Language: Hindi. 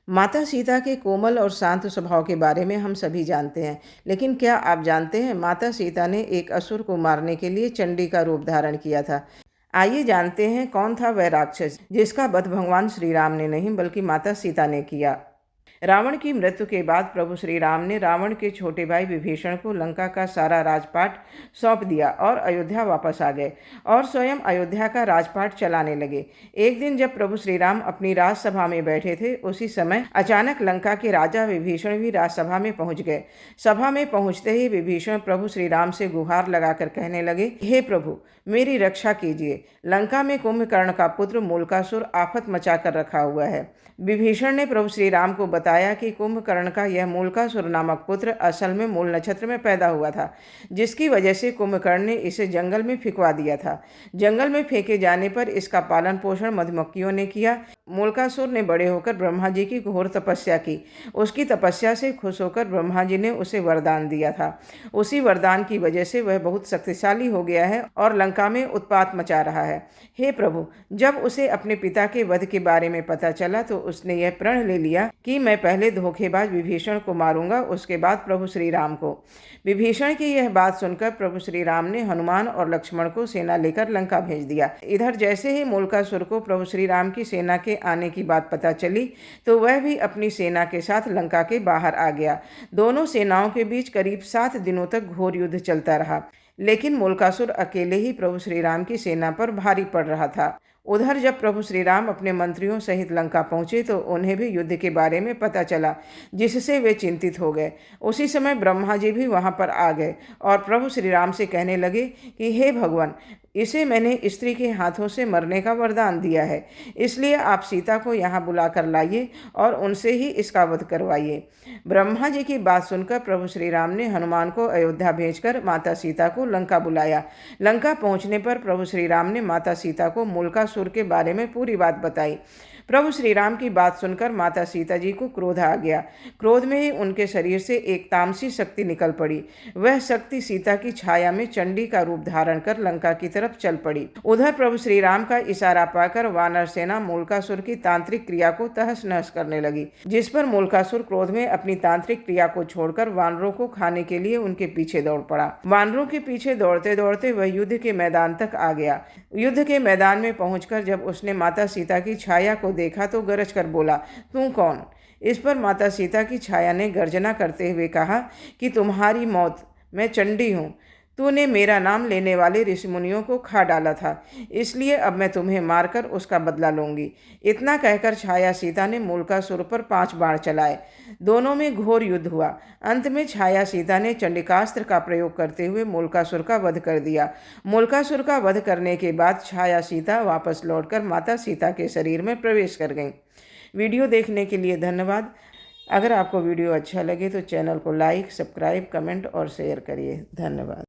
माता सीता के कोमल और शांत स्वभाव के बारे में हम सभी जानते हैं, लेकिन क्या आप जानते हैं माता सीता ने एक असुर को मारने के लिए चंडी का रूप धारण किया था। आइए जानते हैं कौन था वह राक्षस जिसका वध भगवान श्री राम ने नहीं बल्कि माता सीता ने किया। रावण की मृत्यु के बाद प्रभु श्री राम ने रावण के छोटे भाई विभीषण को लंका का सारा राजपाट सौंप दिया और अयोध्या वापस आ गए और स्वयं अयोध्या का राजपाट चलाने लगे। एक दिन जब प्रभु श्री राम अपनी राजसभा में बैठे थे, उसी समय अचानक लंका के राजा विभीषण भी राजसभा में पहुंच गए। सभा में पहुंचते ही विभीषण प्रभु श्री राम से गुहार लगाकर कहने लगे, हे प्रभु, मेरी रक्षा कीजिए। लंका में कुंभकर्ण का पुत्र मूलकासुर आफत मचाकर रखा हुआ है। विभीषण ने प्रभु श्री राम को बताया कि कुंभकर्ण का यह मूलकासुर नामक पुत्र असल में मूल नक्षत्र में पैदा हुआ था, जिसकी वजह से कुंभकर्ण ने इसे जंगल में फेंकवा दिया था। जंगल में फेंके जाने पर इसका पालन पोषण मधुमक्खियों ने किया। मूलकासुर ने बड़े होकर ब्रह्मा जी की घोर तपस्या की। उसकी तपस्या से खुश होकर ब्रह्मा जी ने उसे वरदान दिया था। उसी वरदान की वजह से वह बहुत शक्तिशाली हो गया है और लंका में उत्पात मचा रहा है। हे प्रभु, जब उसे अपने पिता के वध के बारे में पता चला तो उसने यह प्रण ले लिया कि मैं पहले धोखेबाज विभीषण को मारूंगा, उसके बाद प्रभु श्री राम को। विभीषण की यह बात सुनकर प्रभु श्री राम ने हनुमान और लक्ष्मण को सेना लेकर लंका भेज दिया। इधर जैसे ही मूलकासुर को प्रभु श्री राम की सेना के आने की बात पता चली तो वह भी अपनी सेना के साथ लंका के बाहर आ गया। दोनों सेनाओं के बीच करीब 7 दिनों तक घोर युद्ध चलता रहा, लेकिन मूलकासुर अकेले ही प्रभु श्री राम की सेना पर भारी पड़ रहा था। उधर जब प्रभु श्री राम अपने मंत्रियों सहित लंका पहुंचे तो उन्हें भी युद्ध के बारे में पता चला, जिससे वे चिंतित हो गए। उसी समय ब्रह्मा जी भी वहां पर आ गए और प्रभु श्री राम से कहने लगे कि हे भगवान, इसे मैंने स्त्री के हाथों से मरने का वरदान दिया है, इसलिए आप सीता को यहाँ बुला कर लाइए और उनसे ही इसका वध करवाइए। ब्रह्मा जी की बात सुनकर प्रभु श्री राम ने हनुमान को अयोध्या भेजकर माता सीता को लंका बुलाया। लंका पहुँचने पर प्रभु श्री राम ने माता सीता को मूलकासुर के बारे में पूरी बात बताई। प्रभु श्री राम की बात सुनकर माता सीता जी को क्रोध आ गया। क्रोध में ही उनके शरीर से एक तामसी शक्ति निकल पड़ी। वह शक्ति सीता की छाया में चंडी का रूप धारण कर लंका की तरफ चल पड़ी। उधर प्रभु श्री राम का इशारा पाकर वानर सेना मूलकासुर की तांत्रिक क्रिया को तहस नहस करने लगी, जिस पर मूलकासुर क्रोध में अपनी तांत्रिक क्रिया को छोड़कर वानरों को खाने के लिए उनके पीछे दौड़ पड़ा। वानरों के पीछे दौड़ते दौड़ते वह युद्ध के मैदान तक आ गया। युद्ध के मैदान में पहुंचकर जब उसने माता सीता की छाया को देखा तो गरज कर बोला, तू कौन? इस पर माता सीता की छाया ने गर्जना करते हुए कहा कि तुम्हारी मौत, मैं चंडी हूँ। तूने मेरा नाम लेने वाले ऋषि मुनियों को खा डाला था, इसलिए अब मैं तुम्हें मारकर उसका बदला लूंगी। इतना कहकर छाया सीता ने मूलकासुर पर 5 बाण चलाए। दोनों में घोर युद्ध हुआ। अंत में छाया सीता ने चंडिकास्त्र का प्रयोग करते हुए मूलकासुर का वध कर दिया। मूलकासुर का वध करने के बाद छाया सीता वापस लौटकर माता सीता के शरीर में प्रवेश कर गईं। वीडियो देखने के लिए धन्यवाद। अगर आपको वीडियो अच्छा लगे तो चैनल को लाइक, सब्सक्राइब, कमेंट और शेयर करिए। धन्यवाद।